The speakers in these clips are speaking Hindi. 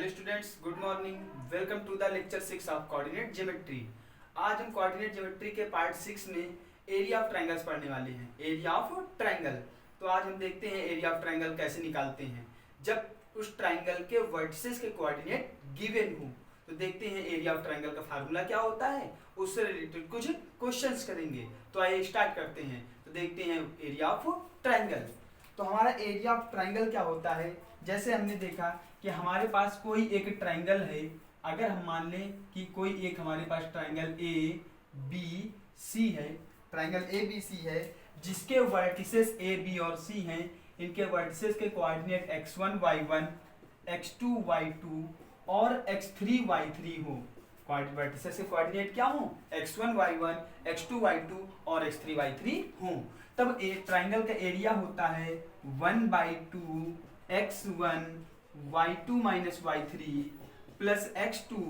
Hello students, good morning. Welcome to the lecture 6 of coordinate geometry. आज हम कोऑर्डिनेट ज्योमेट्री के पार्ट 6 में एरिया ऑफ ट्रायंगल्स पढ़ने वाले हैं। Area of triangle. तो आज हम देखते हैं एरिया ऑफ ट्रायंगल कैसे निकालते हैं जब उस ट्रायंगल के वर्टिसेस के कोऑर्डिनेट गिवन हो। तो देखते हैं एरिया ऑफ ट्रायंगल का फार्मूला क्या होता है, उससे रिलेटेड कुछ क्वेश्चंस करेंगे। तो आइए स्टार्ट करते हैं। तो देखते हैं एरिया ऑफ ट्रायंगल। तो हमारा एरिया ऑफ ट्रायंगल क्या होता है, जैसे हमने देखा कि हमारे पास कोई एक ट्रायंगल है। अगर हम मान लें कि कोई एक हमारे पास ट्रायंगल ए बी सी है, ट्रायंगल ए बी सी है, जिसके वर्टिसेस ए बी और सी हैं। इनके वर्टिसेस के coordinate x1 y1 x2 y2 और x3 y3 हो। वर्टिसेस के कोऑर्डिनेट क्या हो, x1 y1 x2 y2 और x3 y3 हो। तब एक ट्रायंगल का एरिया होता है 1/2 x1 y2 minus y3 plus x2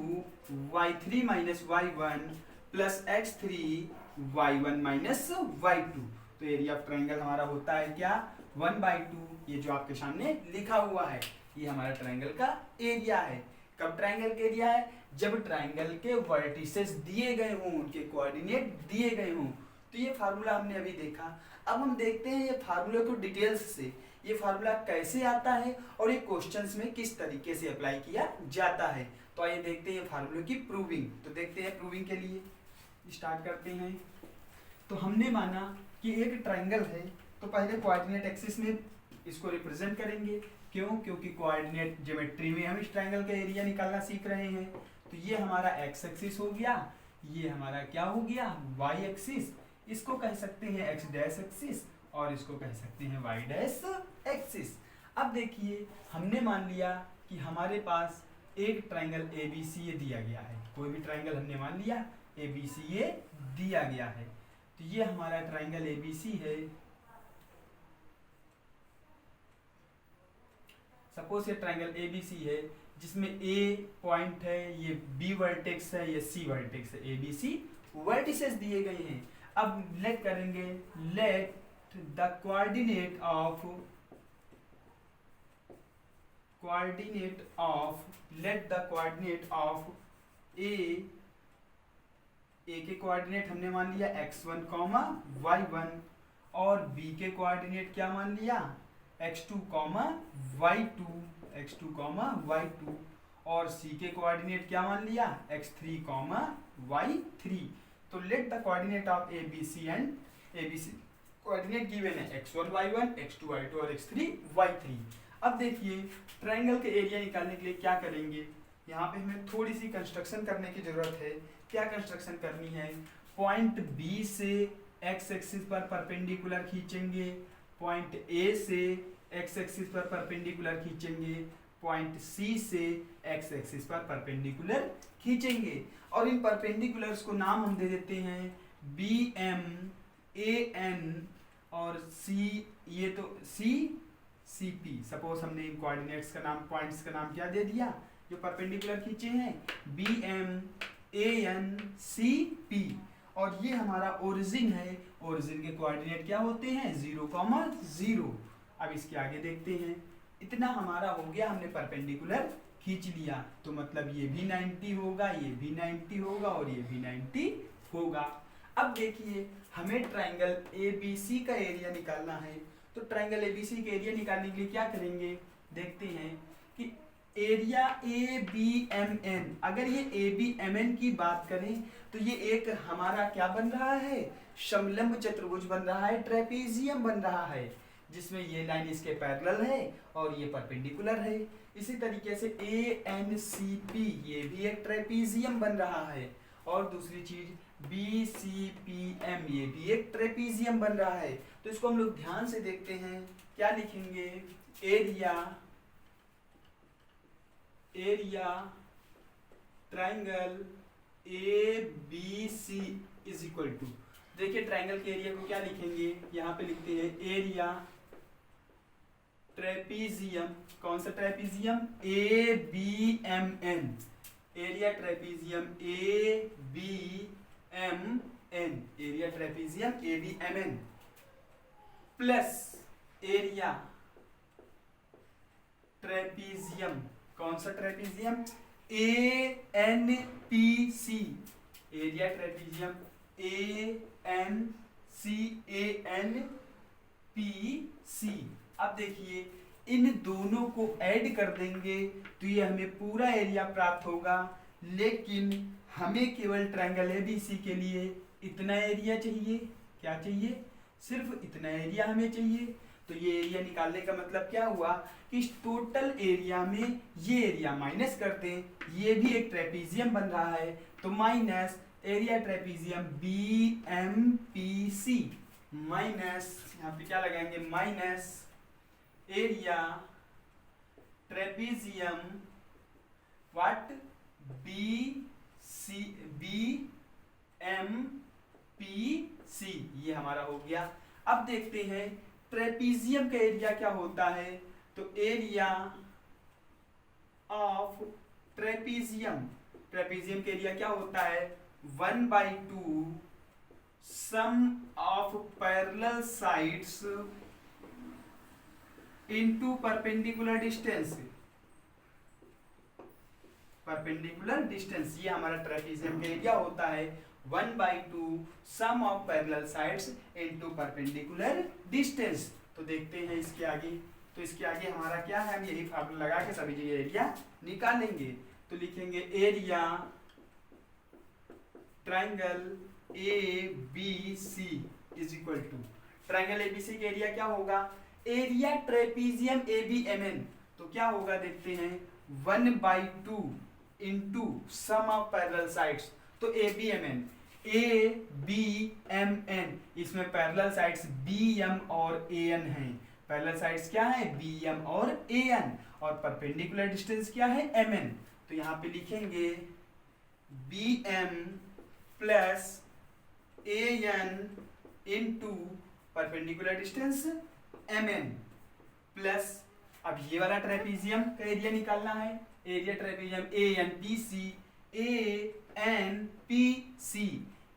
y3 minus y1 plus x3 y1 minus y2। तो एरिया ऑफ ट्रायंगल हमारा होता है क्या, 1/2। ये जो आपके सामने लिखा हुआ है ये हमारा ट्रायंगल का एरिया है। कब ट्रायंगल का एरिया है, जब ट्रायंगल के वर्टिसेस दिए गए हों, उनके कोऑर्डिनेट दिए गए हों। तो ये फार्मूला हमने अभी देखा। अब हम देखते हैं ये फार्मूले को डिटेल्स से, ये फार्मूला कैसे आता है और ये क्वेश्चंस में किस तरीके से अप्लाई किया जाता है। तो आइए देखते हैं फार्मूले की प्रूविंग। तो देखते हैं प्रूविंग के लिए स्टार्ट करते हैं। तो हमने माना कि एक ट्रायंगल है, तो पहले कोऑर्डिनेट एक्सिस में इसको रिप्रेजेंट करेंगे। क्यों, क्योंकि कोऑर्डिनेट ज्योमेट्री में हम इस ट्रायंगल का एरिया निकालना सीख रहे हैं। तो ये हमारा एक्स एक्सिस हो गया, ये हमारा क्या हो गया, वाई एक्सिस। इसको कह सकते हैं एक्स डैश एक्सिस और इसको कह सकते हैं वाई डैश एक्सिस। अब देखिए हमने मान लिया कि हमारे पास एक ट्रायंगल ए बी सी ए दिया गया है। कोई भी ट्रायंगल हमने मान लिया ए बी सी ए दिया गया है। तो ये हमारा ट्रायंगल ए बी सी है। सपोज ये ट्रायंगल ए बी सी है जिसमें ए पॉइंट है, ये बी वर्टेक्स है, ये सी वर्टेक्स है। ए बी सी वर्टिसेस दिए गए हैं। अब लेट करेंगे, let the coordinate of let the coordinate of A के कोऑर्डिनेट हमने मान लिया x1, y1 और बी के कोऑर्डिनेट क्या मान लिया x2, y2 और सी के कोऑर्डिनेट क्या मान लिया x3, y3। तो let the coordinate of A B C and A B C coordinate given है x1 y1 x2 y2 और x3 y3। अब देखिए ट्रायंगल के एरिया निकालने के लिए क्या करेंगे, यहाँ पे हमें थोड़ी सी कंस्ट्रक्शन करने की जरूरत है। क्या कंस्ट्रक्शन करनी है, पॉइंट बी से एक्स एक्सिस पर परपेंडिकुलर खींचेंगे, पॉइंट ए से एक्स एक्सिस पर परपेंडिकुलर खींचेंगे, पॉइंट सी से एक्स एक्सिस पर परपेंडिकुलर खींचेंगे। और इन परपेंडिकुलर्स को नाम हम दे देते हैं बी एम ए एन और सी, ये तो सी सी पी। सपोज हमने इन कोऑर्डिनेट्स का नाम, पॉइंट्स का नाम क्या दे दिया जो परपेंडिकुलर खींचे हैं, B M A N C P. और ये हमारा ओरिजिन है। ओरिजिन के कोऑर्डिनेट क्या होते हैं, 0, 0। अब इसके आगे देखते हैं। इतना हमारा हो गया, हमने परपेंडिकुलर खींच लिया। तो मतलब ये भी 90 होगा, ये भी 90 होगा और ये भी 90 होगा। अब देखिए हमें ट्रायंगल ए बी सी का एरिया निकालना है। तो ट्रायंगल ए बी सी का एरिया निकालने के लिए क्या करेंगे, देखते हैं कि area A B M N, अगर ये ए बी एम एन की बात करें तो ये एक हमारा क्या बन रहा है, समलंब चतुर्भुज बन रहा है, ट्रेपीजियम बन रहा है, जिसमें ये लाइन इसके पैरेलल है और ये परपेंडिकुलर है। इसी तरीके से ए एन सी पी ये भी एक ट्रेपीजियम बन रहा है। और दूसरी चीज बी सी पी एम ये भी एक ट्रेपीजियम बन रहा है। तो इसको हम लोग ध्यान से देखते हैं, क्या लिखेंगे, area triangle A B C is equal to, देखिए ट्रायंगल के एरिया को क्या लिखेंगे, यहाँ पे लिखते हैं एरिया ट्रेपीजियम। कौन सा trapezium, A B M N, area trapezium A B M N, area trapezium A B M N plus area trapezium कौन सा trapezium? ANPC, area trapezium ANPC। अब देखिए इन दोनों को ऐड कर देंगे तो ये हमें पूरा एरिया प्राप्त होगा, लेकिन हमें केवल ट्रायंगल ABC के लिए इतना एरिया चाहिए। क्या चाहिए? सिर्फ इतना एरिया हमें चाहिए। तो ये एरिया निकालने का मतलब क्या हुआ कि इस टोटल एरिया में ये एरिया माइनस करते हैं, ये भी एक ट्रेपीजियम बन रहा है, तो minus area trapezium BMPC minus, यहाँ पे क्या लगाएंगे? Minus area trapezium what? BMPC, ये हमारा हो गया। अब देखते हैं ट्रेपीजियम का एरिया क्या होता है। तो एरिया ऑफ ट्रेपीजियम, ट्रेपीजियम का एरिया क्या होता है? 1/2 sum of parallel sides into perpendicular distance. Perpendicular distance, ये हमारा ट्रेपीजियम का एरिया होता है 1/2 sum of parallel sides into perpendicular distance. तो देखते हैं इसके आगे। तो इसके आगे हमारा क्या है? हम यही फार्मूला लगा के सभी जगह एरिया निकालेंगे। तो लिखेंगे area triangle ABC is equal to, triangle ABC का एरिया क्या होगा? Area trapezium ABMN। तो क्या होगा देखते हैं, 1/2 into sum of parallel sides. तो ABMN, इसमें पैरेलल साइड्स BM और AN हैं। पैरेलल साइड्स क्या है? BM और AN, और परपेंडिकुलर डिस्टेंस क्या है? MN। तो यहाँ पे लिखेंगे BM plus AN into perpendicular distance MN plus, अब ये वाला ट्रेपीजियम का एरिया निकालना है, एरिया ट्रेपीजियम ANPC।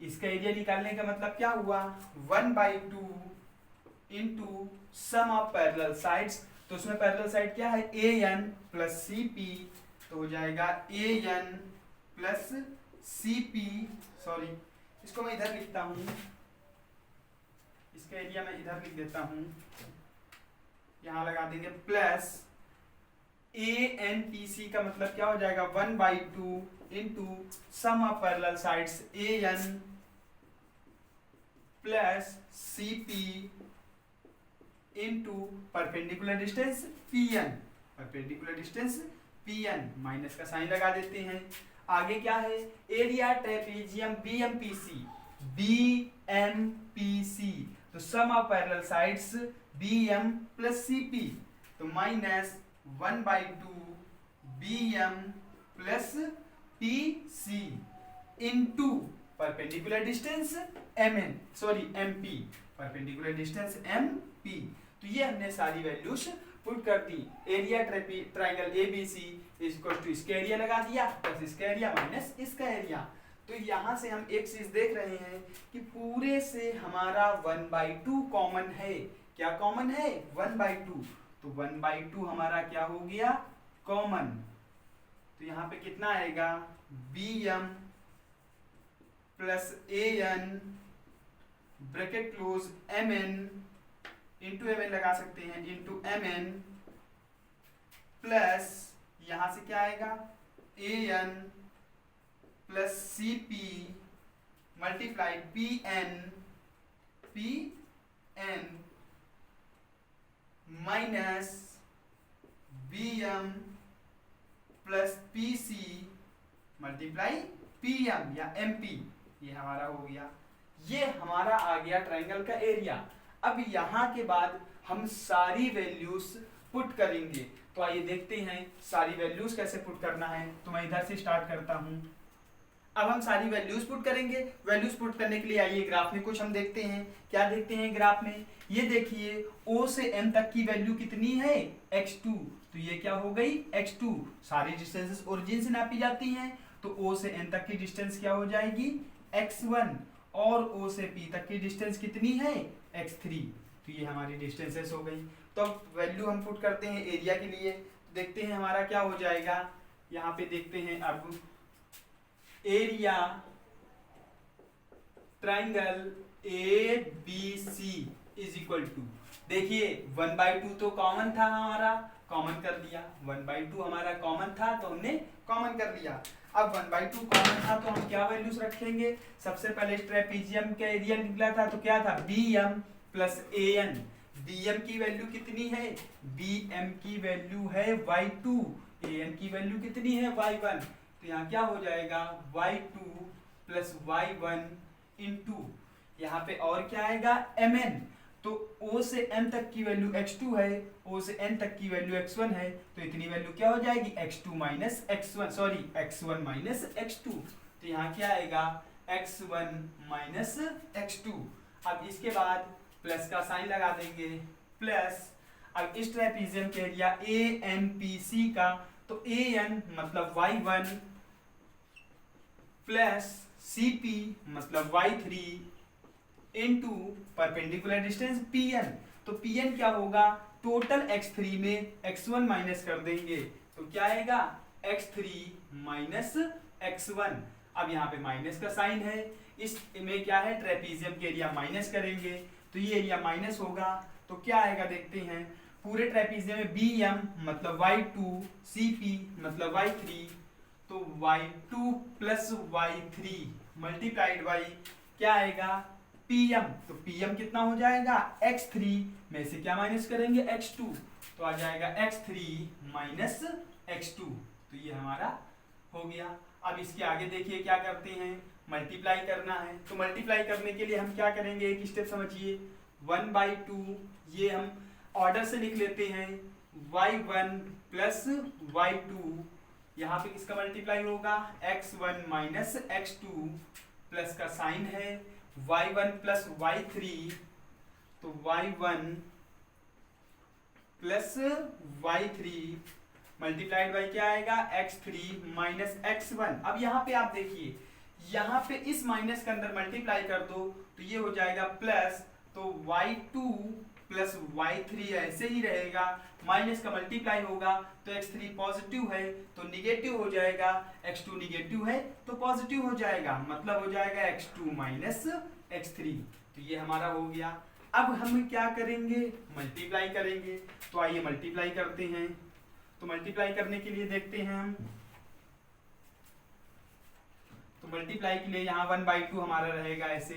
इसका एरिया निकालने का मतलब क्या हुआ? 1/2 into sum of parallel sides. तो उसमें पैरेलल साइड क्या है? AN plus CP। तो हो जाएगा AN प्लस CP, सॉरी इसको मैं इधर लिखता हूं, इसका एरिया मैं इधर लिख देता हूं, यहां लगा देंगे प्लस ANPC का मतलब क्या हो जाएगा? 1/2 into sum of parallel sides AN plus CP into perpendicular distance PN, perpendicular distance PN, minus का साइन लगा देते हैं। आगे क्या है? Area trapezium BMPC। तो sum of parallel sides BM plus CP, तो minus 1/2 BM plus PC into perpendicular distance MP, perpendicular distance MP। तो ये हमने सारी वैल्यूज पुट कर दी। Area triangle ABC equal to इसका एरिया लगा दिया प्लस इसका एरिया माइनस इसका एरिया। तो यहाँ से हम एक चीज देख रहे हैं कि पूरे से हमारा 1/2 कॉमन है। क्या कॉमन है? 1/2। तो 1/2 हमारा क्या हो गया? कॉमन। तो यहाँ पे कितना आएगा? BM plus AN bracket close MN into MN लगा सकते हैं, इंटू MN प्लस यहां से क्या आएगा? AN plus CP multiply PN minus BM plus PC multiply PM या MP। ये हमारा हो गया, ये हमारा आ गया ट्रायंगल का एरिया। अब यहाँ के बाद हम सारी वैल्यूज पुट करेंगे। तो आइए देखते हैं सारी वैल्यूज कैसे पुट करना है। तो मैं इधर से स्टार्ट करता हूँ। अब हम सारी वैल्यूज पुट करेंगे। वैल्यूज पुट करने के लिए आइए ग्राफ में कुछ हम देखते हैं। क्या देखते हैं ग्राफ में? ये देखिए O से M तक की वैल्यू कितनी है? x2। तो ये क्या हो गई? x2। सारी डिस्टेंसेस ओरिजिन से नापी जाती हैं, तो O से N तक की डिस्टेंस क्या हो जाएगी? x1। और O से P तक की डिस्टेंस कितनी है? x3। तो ये हमारी डिस्टेंसेस हो गई। तो अब वैल्यू हम पुट करते हैं एरिया के लिए। देखते हैं हमारा क्या हो जाएगा। यहाँ पे देखते हैं अब area triangle A B C is equal to, देखिए 1/2 तो कॉमन था हमारा, कॉमन कर लिया। 1/2 हमारा कॉमन था तो हमने कॉमन कर लिया। अब 1/2 कॉमन था तो हम क्या वैल्यूज रखेंगे। सबसे पहले ट्रेपीजियम का एरिया निकला था तो क्या था, BM प्लस AN। BM की वैल्यू कितनी है, BM की वैल्यू है y2, AN की वैल्यू कितनी है y1। तो यहाँ क्या हो जाएगा y2 प्लस y1 इंटू यहाँ पे और क्या आएगा mn। तो O से n तक की वैल्यू x2 है, O से n तक की वैल्यू x1 है, तो इतनी वैल्यू क्या हो जाएगी x2 minus x1, sorry x1 minus x2। तो यहाँ क्या आएगा x1 माइनस x2। अब इसके बाद प्लस का साइन लगा देंगे, प्लस अब इस ट्रेपीजियम के एरिया ANPC का, तो AN मतलब y1 प्लस CP मतलब y3 into perpendicular distance PN। तो PN क्या होगा, टोटल x3 में x1 माइनस कर देंगे तो क्या आएगा x3 माइनस x1। अब यहाँ पे माइनस का साइन है, इस में क्या है ट्रेपीजियम के एरिया माइनस करेंगे तो ये एरिया माइनस होगा तो क्या आएगा देखते हैं। पूरे ट्रेपीजियम में BM मतलब y2, CP मतलब y3, तो y2 plus y3 multiplied by क्या आएगा PM। तो PM कितना हो जाएगा x3 में से क्या माइनस करेंगे x2, तो आ जाएगा x3 माइनस x2। तो ये हमारा हो गया। अब इसके आगे देखिए क्या करते हैं, मल्टीप्लाई करना है। तो मल्टीप्लाई करने के लिए हम क्या करेंगे, एक स्टेप समझिए। 1/2 ये हम ऑर्डर से लिख लेते हैं, y1 प्लस y2, यहाँ पे किसका मल्टीप्लाई होगा x1 माइनस x2, प्लस का साइन है y1 प्लस y3, तो y1 plus y3 multiplied by क्या आएगा x3 माइनस x1। अब यहाँ पे आप देखिए, यहाँ पे इस माइनस के अंदर मल्टीप्लाई कर दो तो ये हो जाएगा प्लस, तो y2 प्लस y3 ऐसे ही रहेगा, माइनस का मल्टीप्लाई होगा तो x3 पॉजिटिव है तो निगेटिव हो जाएगा, x2 निगेटिव है तो पॉजिटिव हो जाएगा, मतलब हो जाएगा x2 माइनस x3। तो ये हमारा हो गया। अब हम क्या करेंगे, मल्टीप्लाई करेंगे। तो आइए मल्टीप्लाई करते हैं। तो मल्टीप्लाई करने के लिए देखते हैं हम, तो मल्टीप्लाई के लिए यहाँ 1/2 हमारा रहेगा, ऐसे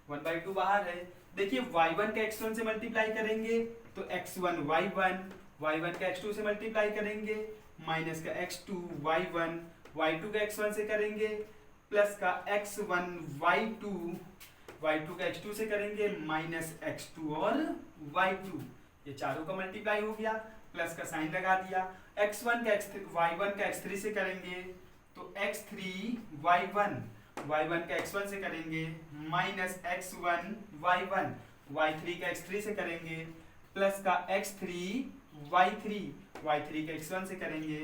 1/2 बाहर है। देखिए y1 का x1 से मल्टीप्लाई करेंगे तो x1 y1, y1 का x2 से मल्टीप्लाई करेंगे माइनस का x2 y1, y2 का x1 से करेंगे प्लस का x1 y2, y2 का x2 से करेंगे माइनस x2 और y2, ये चारों का मल्टीप्लाई हो गया, प्लस का साइन लगा दिया। x1 का x3, y1 का x3 से करेंगे तो x3 y1, y1 का x1 से करेंगे माइनस x1 y1, y3 का x3 से करेंगे प्लस का x3 y3, y3 का x1 से करेंगे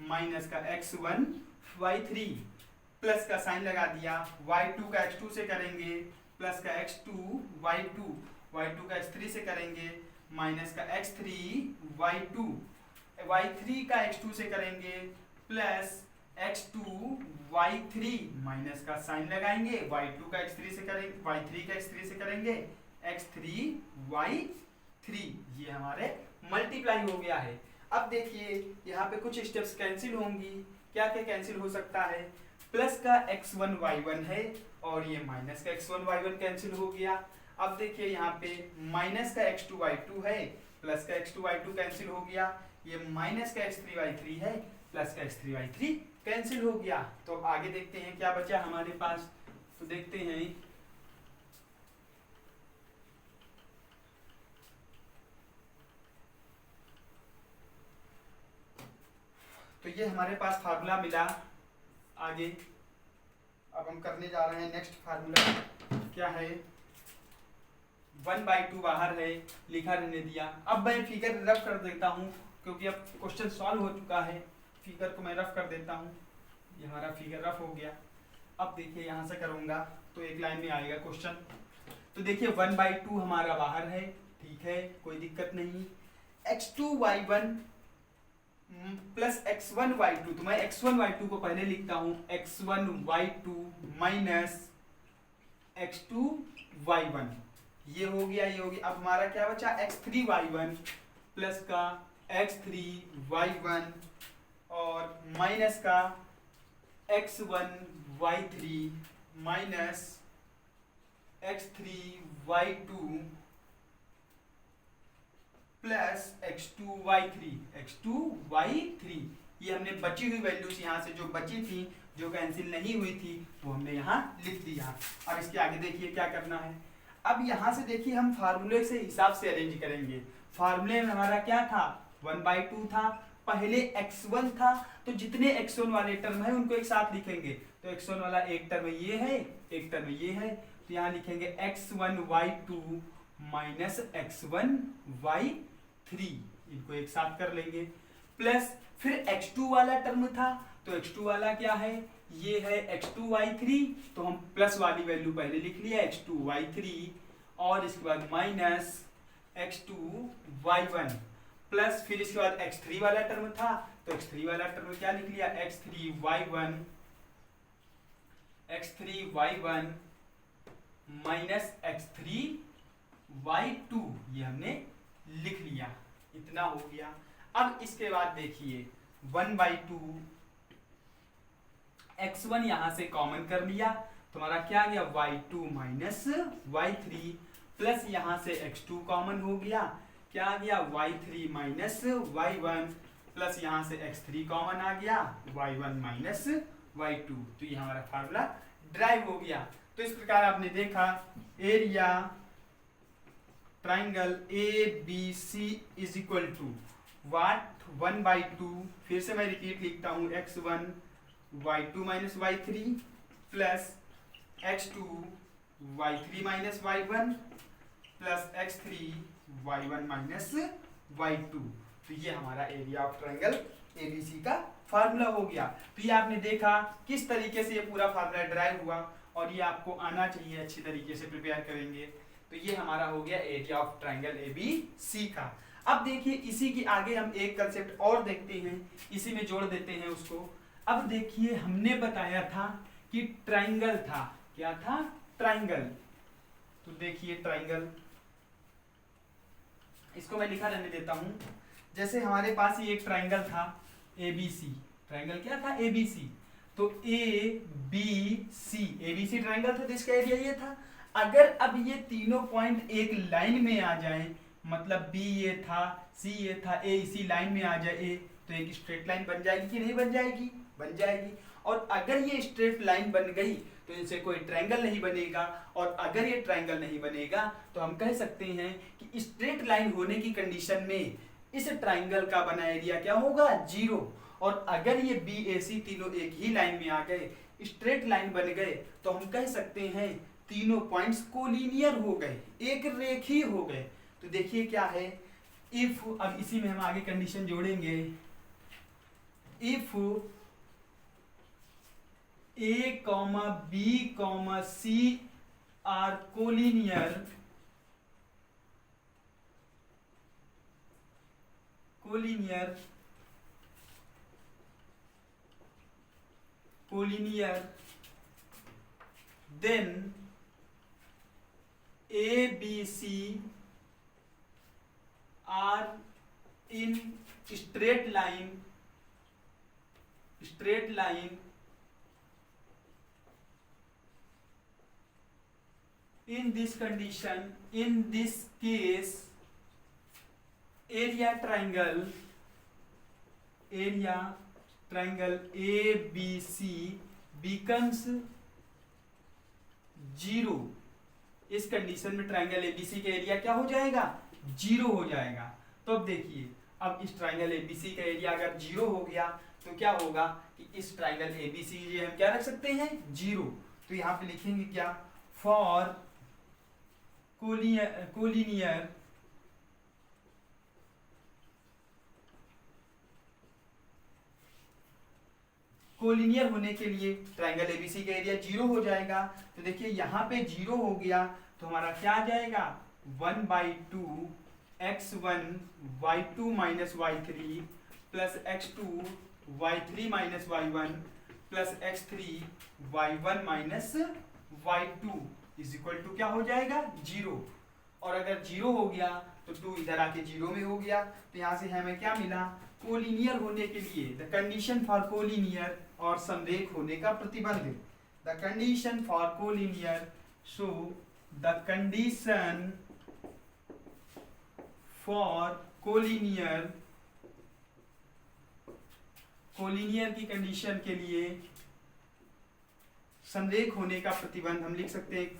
माइनस का x1 y3, प्लस का साइन लगा दिया। y2 का x2 से करेंगे प्लस का x2 y2, y2 का x3 से करेंगे माइनस का x3 y2, y3 का x2 से करेंगे प्लस x2 y3, माइनस का साइन लगाएंगे, y2 का x3 से करेंगे, y3 का x3 से करेंगे x3 y3। ये हमारे मल्टीप्लाई हो गया है। अब देखिए यहाँ पे कुछ स्टेप्स कैंसिल होंगी। क्या क्या कैंसिल हो सकता है, प्लस का x1 y1 है और ये माइनस का x1 y1 कैंसिल हो गया। अब देखिए यहाँ पे माइनस का x2 y2 है, प्लस का x2 y2 कैंसिल हो गया, ये माइनस का x3 y3 है, प्लस का x3 y3 कैंसिल हो गया। तो अब आगे देखते हैं क्या बचा हमारे पास। तो देखते हैं, तो ये हमारे पास फार्मूला मिला। आगे अब हम करने जा रहे हैं नेक्स्ट फार्मूला, क्या है 1/2 बाहर है, लिखा रहने दिया। अब मैं फिगर रफ कर देता हूँ क्योंकि अब क्वेश्चन सॉल्व हो चुका है, फिगर को मैं रफ कर देता हूँ। ये हमारा फिगर रफ हो गया। अब देखिए यहाँ से करूँगा तो एक लाइन में आएगा क्वेश्चन। तो देखिए 1/2 हमारा बाहर है, ठीक है, कोई दिक्कत नहीं। x2 y1 प्लस x1y2, तो मैं x1y2 को पहले लिखता हूं x1y2 माइनस x2y1, ये हो गया, ये हो गया। अब हमारा क्या बचा x3y1 प्लस का x3y1 और माइनस का x1y3 minus x3y2 plus x2y3, ये हमने बची हुई वैल्यूज यहाँ से जो बची थी, जो कैंसिल नहीं हुई थी, वो हमने यहाँ लिख दिया। अब इसके आगे देखिए क्या करना है। अब यहाँ से देखिए हम फार्मूले से हिसाब से अरेंज करेंगे। फार्मूले में हमारा क्या था, 1/2 था, पहले x1 था, तो जितने x1 वाले टर्म है उनको एक साथ लिखेंगे। तो x1 वाला एक टर्म ये है, एक टर्म ये है, तो यहाँ लिखेंगे x1y2 माइनस x1y3, इनको एक साथ कर लेंगे। प्लस फिर x2 वाला टर्म था, तो x2 वाला क्या है, ये है x2y3, तो हम प्लस वाली वैल्यू पहले लिख लिया x2y3, और इसके बाद माइनस x2y1, प्लस फिर इसके बाद x3 वाला टर्म था, तो x3 वाला टर्म क्या लिख लिया x3y1 माइनस x3y2, ये हमने लिख लिया, इतना हो गया। अब इसके बाद देखिए 1/2 x1 यहां से कॉमन कर लिया, तुम्हारा क्या आ गया y2 माइनस y3, प्लस यहां से x2 कॉमन हो गया, क्या आ गया y3 माइनस y1, प्लस यहां से x3 कॉमन आ गया y1 माइनस y2, तो ये हमारा फार्मूला ड्राइव हो गया। तो इस प्रकार आपने देखा area triangle ABC is equal to what 1/2, फिर से मैं रिपीट लिखता हूं x1 y2 minus y3 plus x2 y3 minus y1 plus x3 y1 minus y2, तो ये हमारा एरिया ऑफ ट्राइंगल ABC का फार्मूला हो गया। तो ये आपने देखा किस तरीके से ये पूरा फार्मूला ड्राइव हुआ, और ये आपको आना चाहिए, अच्छी तरीके से प्रिपेयर करेंगे। तो ये हमारा हो गया एरिया ऑफ ट्राइंगल ABC का। अब देखिए इसी के आगे हम एक कंसेप्ट और देखते हैं, इसी में जोड़ देते हैं उसको। अब देखिए हमने बताया था कि ट्राइंगल था, क्या था, ट्राइंगल। तो देखिए ट्राइंगल, इसको मैं लिखा रहने देता हूं। जैसे हमारे पास ही एक ट्राइंगल था ABC, ट्राइंगल क्या था ABC, तो ABC ट्राइंगल था, तो इसका एरिया ये था। अगर अब ये तीनों पॉइंट एक लाइन में आ जाएं, मतलब B ये था, C ये था, A इसी लाइन में आ जाए, तो एक स्ट्रेट लाइन बन जाएगी कि नहीं बन जाएगी, बन जाएगी। और अगर ये स्ट्रेट लाइन बन गई तो इनसे कोई ट्रायंगल नहीं बनेगा, और अगर ये ट्रायंगल नहीं बनेगा तो हम कह सकते हैं कि स्ट्रेट लाइन होने की कंडीशन में इस ट्रायंगल का बना एरिया क्या होगा, 0। और अगर ये BAC तीनों एक ही लाइन में आ गए, स्ट्रेट लाइन बन गए, तो हम कह सकते हैं तीनों पॉइंट्स कोलिनियर हो गए, एक रेखीय हो गए। तो देखिए क्या है, इफ, अब इसी में हम आगे कंडीशन जोड़ेंगे, if A, B, C are collinear, then A, B, C are in straight line, in this condition, in this case, area triangle ABC becomes 0। इस कंडीशन में ट्राइंगल ABC का एरिया क्या हो जाएगा, 0 हो जाएगा। तो अब देखिए, अब इस ट्राइंगल ABC का एरिया अगर 0 हो गया तो क्या होगा कि इस ट्राइंगल ABC ये हम क्या रख सकते हैं, 0। तो यहाँ पे लिखेंगे क्या, फॉर कोलिनियर होने के लिए ट्राइंगल ABC का एरिया 0 हो जाएगा। तो देखिए यहाँ पे 0 हो गया तो हमारा क्या आ जाएगा, 1/2 x1 y2 minus y3 plus x2 y3 minus y1 plus x3 y1 minus y2 is equal to क्या हो जाएगा 0। और अगर 0 हो गया तो 2 इधर आके 0 में हो गया, तो यहाँ से हमें क्या मिला, कोलिनियर होने के लिए द कंडीशन फॉर कोलिनियर और समरेख होने का प्रतिबंध। The condition for collinear, so the condition for collinear, collinear की कंडीशन के लिए संरेख होने का प्रतिबंध हम लिख सकते हैं।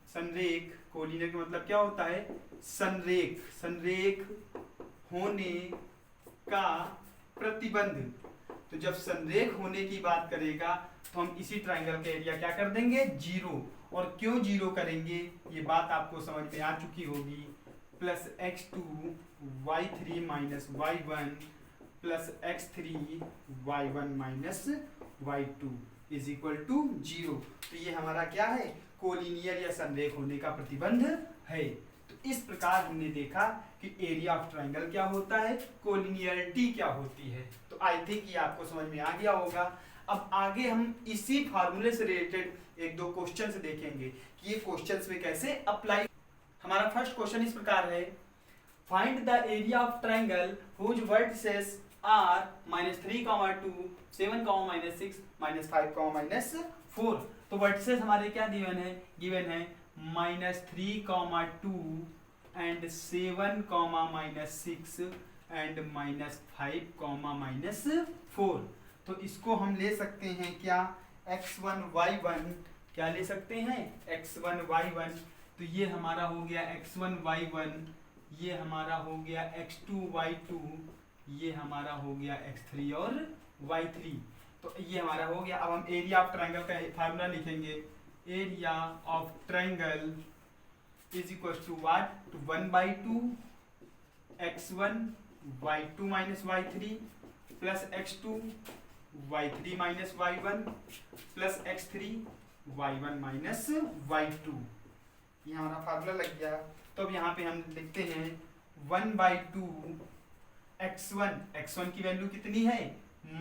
संरेख, कोलिनियर का मतलब क्या होता है, संरेख, संरेख होने का प्रतिबंध। तो जब संरेख होने की बात करेगा तो हम इसी ट्रायंगल का एरिया क्या कर देंगे 0। और क्यों 0 करेंगे ये बात आपको समझ में आ चुकी होगी। Plus x2 y3 minus y1 plus x3 y1 minus y2 is equal to 0। तो ये हमारा क्या है, कोलिनियर या संरेख होने का प्रतिबंध है। तो इस प्रकार हमने देखा कि एरिया ऑफ ट्रायंगल क्या होता है, कोलिनियरिटी क्या होती है। तो आई थिंक ये आपको समझ में आ गया होगा। अब आगे हम इसी फार्मूले से रिलेटेड एक दो क्वेश्चंस देखेंगे कि ये क्वेश्चंस में कैसे अप्लाई। हमारा फर्स्ट क्वेश्चन इस प्रकार है, find the area of triangle whose vertices are -3, 2, 7, -6, -5, -4। तो वर्टिसेस हमारे क्या गिवन है, गिवन है -3, 2 एंड 7, -6 एंड -5, -4। तो इसको हम ले सकते हैं क्या, x1 y1, क्या ले सकते हैं x1 y1। तो ये हमारा हो गया x1 y1, ये हमारा हो गया x2 y2, ये हमारा हो गया x3 और y3। तो ये हमारा हो गया। अब हम एरिया ऑफ ट्रायंगल का फार्मूला लिखेंगे, area of triangle is equal to what, 1/2 x1 y2 minus y3 plus x2 y3 minus y1 plus x3 y1 minus y2। ये हमारा फार्मूला लग गया। तो अब यहाँ पे हम लिखते हैं 1/2 x1 की वैल्यू कितनी है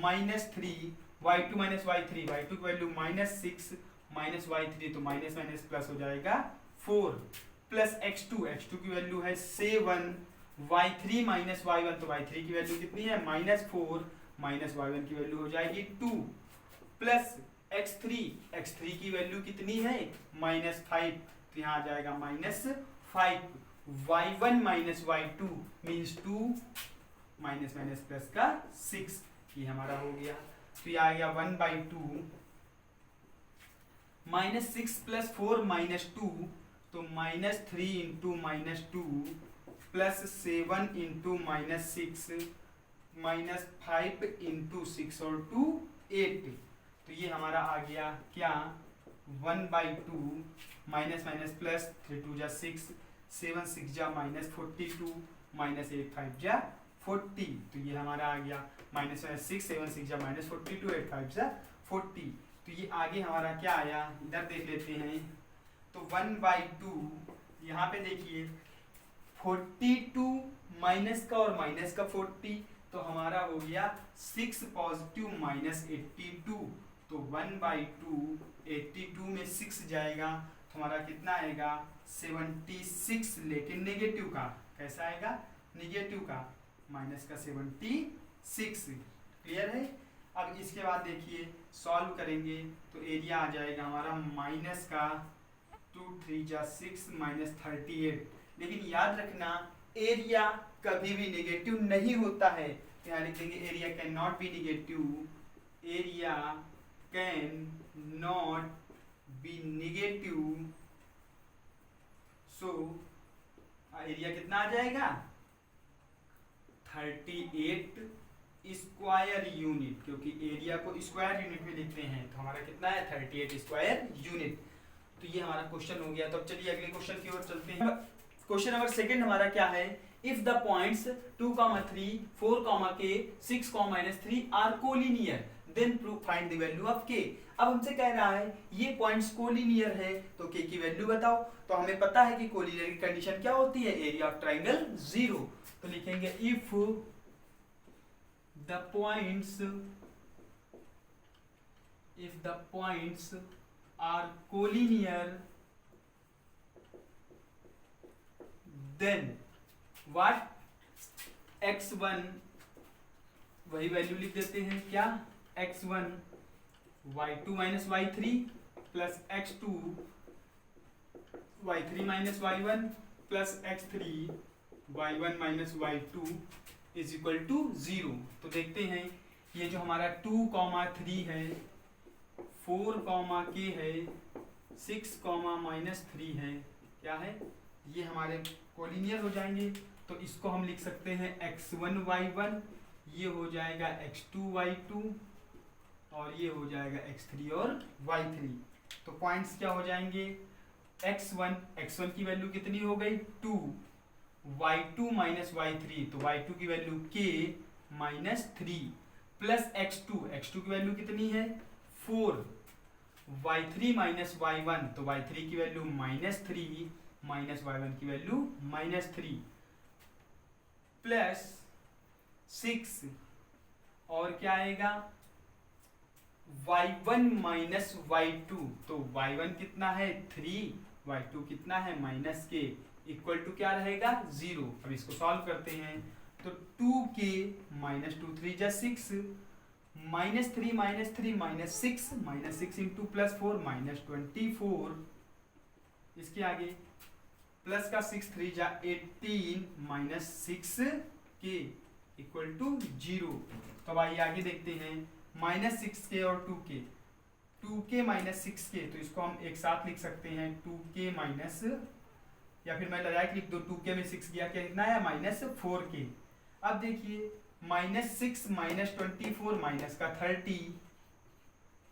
-3, y2 माइनस y3, y2 की वैल्यू -6 माइनस y3, तो माइनस माइनस प्लस हो जाएगा 4 प्लस x2 की वैल्यू है 7, y3 माइनस y1, तो y3 की वैल्यू कितनी है -4 माइनस y1 की वैल्यू हो जाएगी 2 प्लस x3 की वैल्यू कितनी है -5, तो यहाँ आ जाएगा -5, y1 minus y2 means 2 minus minus plus का 6। ये हमारा हो गया। तो ये आ गया 1/2 -6 प्लस 4 -2, तो -3 इंटू -2 प्लस 7 इंटू -6 -5 इंटू 6 और 2 8। तो ये हमारा आ गया क्या 1/2 माइनस माइनस प्लस 3 2 जा 6, 7 6 जा -42 -8 5 जा 40। तो ये हमारा आ गया -6 7 6 जा -42 8 5 जा 40। तो ये आगे हमारा क्या आया, इधर देख लेते हैं। तो 1/2 यहाँ पे देखिए 42 माइनस का और माइनस का 40, तो हमारा हो गया 6 पॉजिटिव -82। तो 1/2 82 में 6 जाएगा तो हमारा कितना आएगा 76, लेकिन नेगेटिव का कैसा आएगा, नेगेटिव का माइनस का 76। क्लियर है। अब इसके बाद देखिए सॉल्व करेंगे तो एरिया आ जाएगा हमारा माइनस का 2 3 जा 6 -38। लेकिन याद रखना एरिया कभी भी नेगेटिव नहीं होता है। यहाँ लिख देंगे area can not be negative, area can not be negative. So area कितना आ जाएगा 38 स्क्वायर यूनिट, क्योंकि एरिया को स्क्वायर यूनिट में लिखते हैं तो हमारा कितना है 38 स्क्वायर यूनिट। तो ये हमारा क्वेश्चन हो गया। तो अब चलिए अगले क्वेश्चन की ओर चलते हैं। क्वेश्चन नंबर सेकंड हमारा क्या है, if the points 2, 3, 4, k, 6, -3 are collinear then prove find the value of k। अब हमसे कह रहा है ये पॉइंट्स कोलिनियर है तो k की वैल्यू बताओ। तो हमें पता है कि कोलिनियर की कंडीशन क्या होती है, एरिया ऑफ ट्रायंगल 0। तो लिखेंगे if the points are collinear, then what x1, वही वैल्यू लिख देते हैं क्या, x1 y2 minus y3 plus x2 y3 minus y1 plus x3 y1 minus y2 is equal to 0। तो देखते हैं ये जो हमारा 2,3 है, 4, k है, 6, -3 है, क्या है, ये हमारे कोलिनियर हो जाएंगे। तो इसको हम लिख सकते हैं x1 y1, ये हो जाएगा x2 y2 और ये हो जाएगा x3 और y3। तो पॉइंट्स क्या हो जाएंगे, x1 की वैल्यू कितनी हो गई 2, y2 माइनस y3, तो y2 की वैल्यू k -3 प्लस x2 की वैल्यू कितनी है 4, y3 माइनस y1, तो y3 की वैल्यू -3 माइनस y1 की वैल्यू -3 प्लस 6 और क्या आएगा y1 माइनस y2, तो y1 कितना है 3, y2 कितना है -k, इक्वल टू क्या रहेगा 0। अब इसको सॉल्व करते हैं तो 2k -2 3 जा 6, -3 -6 इंटू +4 -24, इसके आगे प्लस का 6 3 जा 18 -6k इक्वल टू 0। तो आइए आगे देखते हैं -6k और 2k -6k, तो इसको हम एक साथ लिख सकते हैं 2k माइनस, या फिर मैं डायरेक्ट लिख दो 2k में 6 गया कितना है -4k। अब देखिए -6 -24 माइनस का 30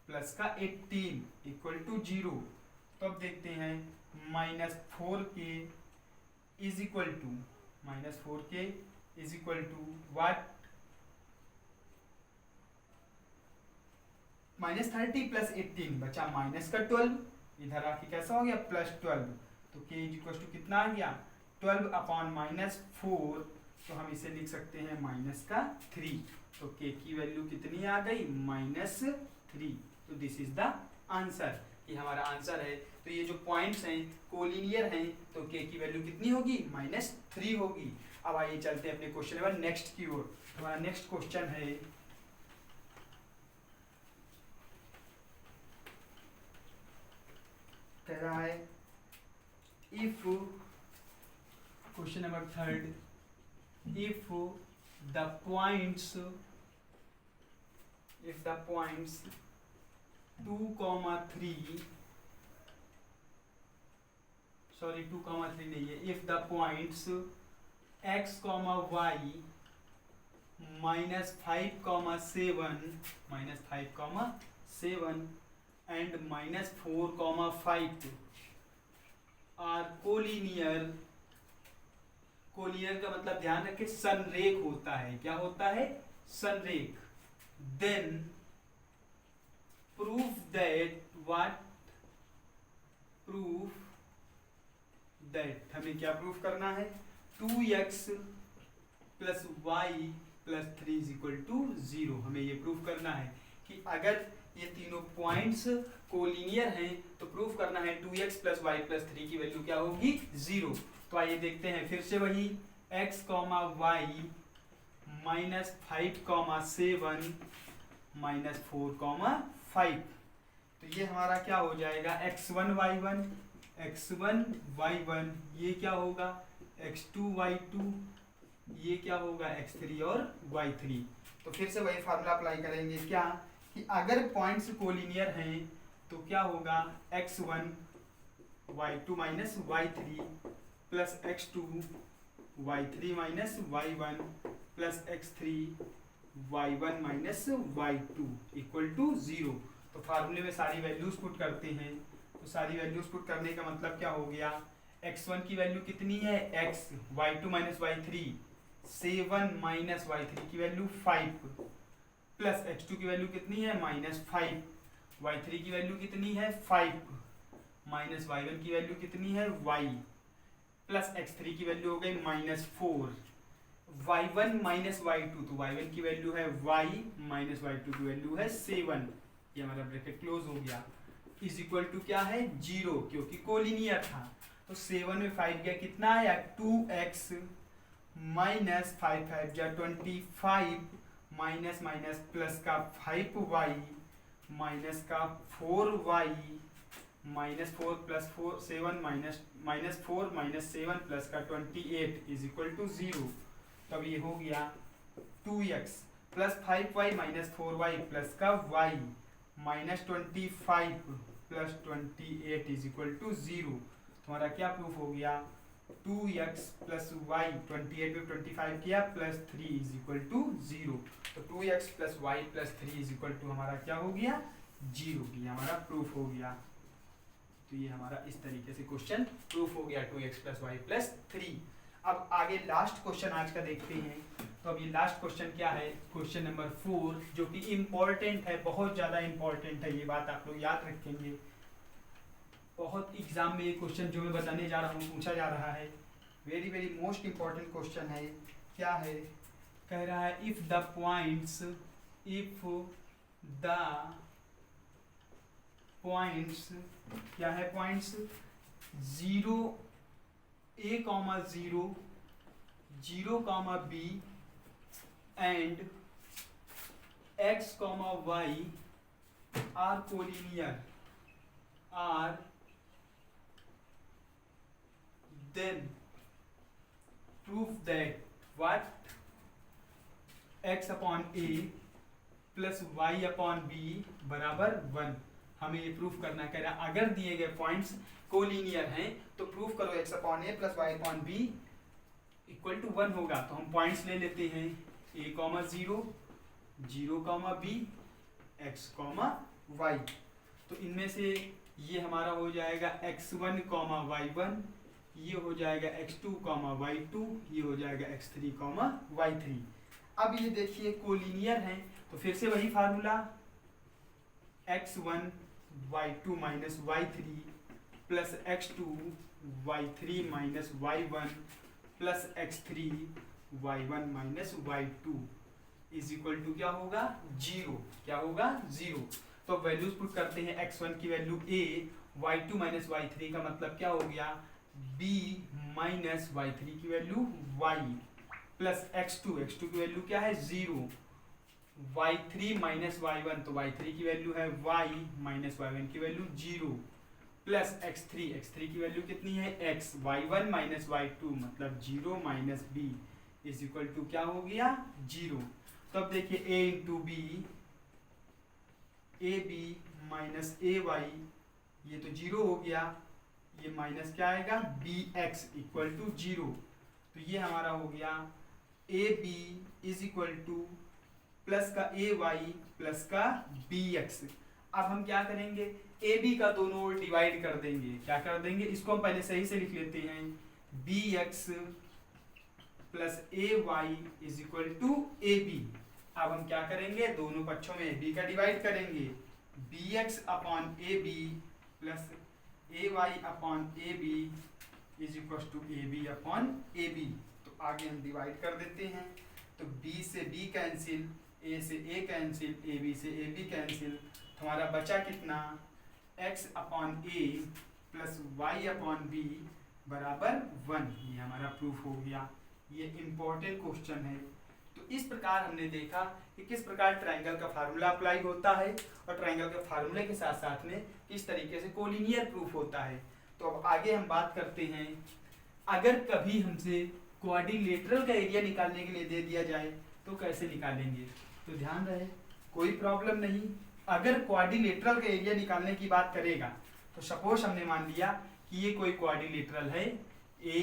प्लस का 18 इक्वल टू 0। तो अब देखते हैं -4k is equal to what, -30 plus 18 बचा -12, इधर आके कैसा हो गया +12, तो k इज इक्वल टू कितना आ गया 12 अपॉन -4, तो हम इसे लिख सकते हैं -3, तो k की वैल्यू कितनी आ गई -3। तो दिस इज द आंसर, ये हमारा आंसर है। तो ये जो पॉइंट्स हैं कोलिनियर हैं, तो k की वैल्यू कितनी होगी -3 होगी। अब आइए चलते हैं अपने क्वेश्चन नंबर नेक्स्ट की ओर। हमारा नेक्स्ट क्वेश्चन है कह रहा है if, question number 3, if the points 2,3, sorry 2,3 नहीं है, if the points x, y -5,7 and -4,5 are collinear, collinear का मतलब ध्यान रखें संरेख होता है, क्या होता है संरेख, देन प्रूफ दैट हमें क्या प्रूफ करना है 2x + y + 3 = 0। हमें ये प्रूफ करना है कि अगर ये तीनों पॉइंट्स कोलिनियर हैं तो प्रूफ करना है 2x + y + 3 की वैल्यू क्या होगी 0। तो आइए देखते हैं फिर से वही x, y -5,7 -4,5, तो ये हमारा क्या हो जाएगा x1 y1, ये क्या होगा x2 y2, ये क्या होगा x3 और y3। तो फिर से वही फार्मूला अप्लाई करेंगे क्या कि अगर पॉइंट्स कोलिनियर हैं तो क्या होगा x1 y2 - y3 plus x2 y3 - y1 plus x3 y1 - y2 equal to 0। तो फार्मूले में सारी वैल्यूज पुट करते हैं, तो सारी वैल्यूज पुट करने का मतलब क्या हो गया x1 की वैल्यू कितनी है x, y2 - y3 7 - y3 की वैल्यू 5 प्लस x2 की वैल्यू कितनी है -5, y3 की वैल्यू कितनी है 5 माइनस y1 की वैल्यू कितनी है y प्लस x3 की वैल्यू हो गई -4, y1 माइनस y2, तो y1 की वैल्यू है y माइनस y2 की वैल्यू है 7, ये हमारा ब्रैकेट क्लोज हो गया, इज इक्वल टू क्या है 0, क्योंकि कोलिनियर था। तो 7 में 5 गया, कितना आया 2x माइनस 5 5 जा 25 माइनस माइनस प्लस का 5y माइनस का 4y minus 4 plus 4 7 minus 4 minus 7 plus का 28 इज इक्वल टू 0। तब ये हो गया 2x plus 5y minus 4y plus का y minus 25 plus 28 is equal to 0। तुम्हारा क्या प्रूफ हो गया 2x प्लस y 28 में 25 किया प्लस 3 इज इक्वल टू 0। तो 2x plus y plus 3 is equal to हमारा क्या हो गया 0, ये हमारा प्रूफ हो गया। तो ये हमारा इस तरीके से क्वेश्चन प्रूफ हो गया 2x प्लस y प्लस 3। अब आगे लास्ट क्वेश्चन आज का देखते हैं। तो अब ये लास्ट क्वेश्चन क्या है, क्वेश्चन नंबर 4, जो कि इम्पोर्टेंट है, बहुत ज़्यादा इम्पोर्टेंट है, ये बात आप लोग याद रखेंगे। बहुत एग्जाम में ये क्वेश्चन जो मैं बताने जा रहा हूँ पूछा जा रहा है, very very most important question है। क्या है, कह रहा है इफ द पॉइंट्स क्या है points 0 a, 0 0, b and x, y are collinear are, then prove that what x upon a plus y upon b बराबर 1। हमें ये प्रूफ करना कह रहा है, अगर दिए गए पॉइंट्स कोलिनियर हैं तो प्रूफ करो x upon a plus y upon b equal to 1 होगा। तो हम पॉइंट्स ले लेते हैं a, 0 0, b x, y। तो इनमें से ये हमारा हो जाएगा x1, y1, ये हो जाएगा x2, y2, ये हो जाएगा x3, y3। अब ये देखिए कोलिनियर हैं, तो फिर से वही formula x1 y2 minus y3 plus x2 y3 minus y1 plus x3 y1 minus y2 is equal to क्या होगा 0। क्या होगा 0। तो वैल्यूज पुट करते हैं, x1 की value a, y2 minus y3 का मतलब क्या हो गया b माइनस y3 की वैल्यू y प्लस x2 की वैल्यू क्या है 0, y3 माइनस y1 तो y3 की वैल्यू है y माइनस y1 की वैल्यू 0 प्लस x3 की वैल्यू कितनी है x, y1 माइनस y2 मतलब 0 minus b is equal to क्या हो गया 0। तो अब देखिए a into B, A B minus A Y, ये तो 0 हो गया, ये माइनस क्या आएगा बी एक्स इक्वल टू 0। तो ये हमारा हो गया A B is equal to plus का ए वाई प्लस का बी एक्स। अब हम क्या करेंगे, ए बी का दोनों ओर डिवाइड कर देंगे। क्या कर देंगे, इसको हम पहले सही से लिख लेते हैं, B X plus A Y is equal to A B. अब हम क्या करेंगे, दोनों पक्षों में बी का डिवाइड करेंगे, B X upon A B plus A Y upon A B is equal to A B upon A B. तो आगे हम डिवाइड कर देते हैं, तो b से b कैंसिल, a से a कैंसिल, ए बी से ए बी कैंसिल, हमारा बचा कितना x अपॉन ए प्लस वाई अपॉन बी बराबर 1। ये हमारा प्रूफ हो गया। ये इम्पोर्टेंट क्वेश्चन है। तो इस प्रकार हमने देखा कि किस प्रकार ट्रायंगल का फार्मूला अप्लाई होता है और ट्रायंगल के फार्मूले के साथ साथ में किस तरीके से कोलिनियर प्रूफ होता है। तो अब आगे हम बात करते हैं, अगर कभी हमसे क्वाड्रिलेटरल का एरिया निकालने के लिए दे दिया जाए तो कैसे निकालेंगे। तो ध्यान रहे, कोई प्रॉब्लम नहीं। अगर क्वाड्रिलेटरल का एरिया निकालने की बात करेगा तो सपोज हमने मान लिया कि ये कोई क्वाड्रिलेटरल है, ए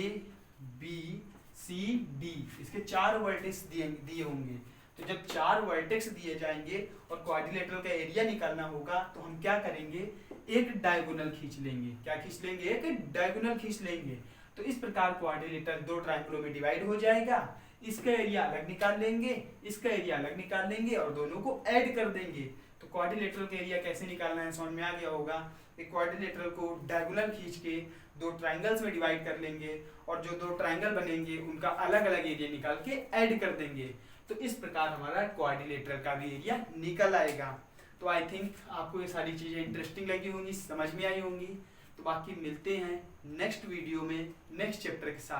बी सी डी, इसके 4 वर्टेक्स दिए होंगे। तो जब 4 वर्टेक्स दिए जाएंगे और क्वाड्रिलेटरल का एरिया निकालना होगा तो हम क्या करेंगे, एक डायगोनल खींच लेंगे। क्या खींच लेंगे, एक डायगोनल खींच लेंगे। तो इस प्रकार क्वाड्रिलेटरल 2 ट्रायंगलों में डिवाइड हो जाएगा। इसका एरिया अलग निकाल लेंगे, इसका एरिया अलग निकाल लेंगे और दोनों को ऐड कर देंगे। तो क्वाड्रिलेटरल का एरिया कैसे निकालना है समझ में आ गया होगा। एक क्वाड्रिलेटरल को डायगोनल खींच के दो ट्राइंगल्स में डिवाइड कर लेंगे और जो दो ट्राइंगल बनेंगे उनका अलग अलग एरिया निकाल के ऐड कर देंगे, तो इस प्रकार हमारा क्वाड्रिलेटरल का भी एरिया निकल आएगा। तो आई थिंक आपको ये सारी चीज़ें इंटरेस्टिंग लगी होंगी, समझ में आई होंगी। तो बाकी मिलते हैं नेक्स्ट वीडियो में नेक्स्ट चैप्टर के साथ।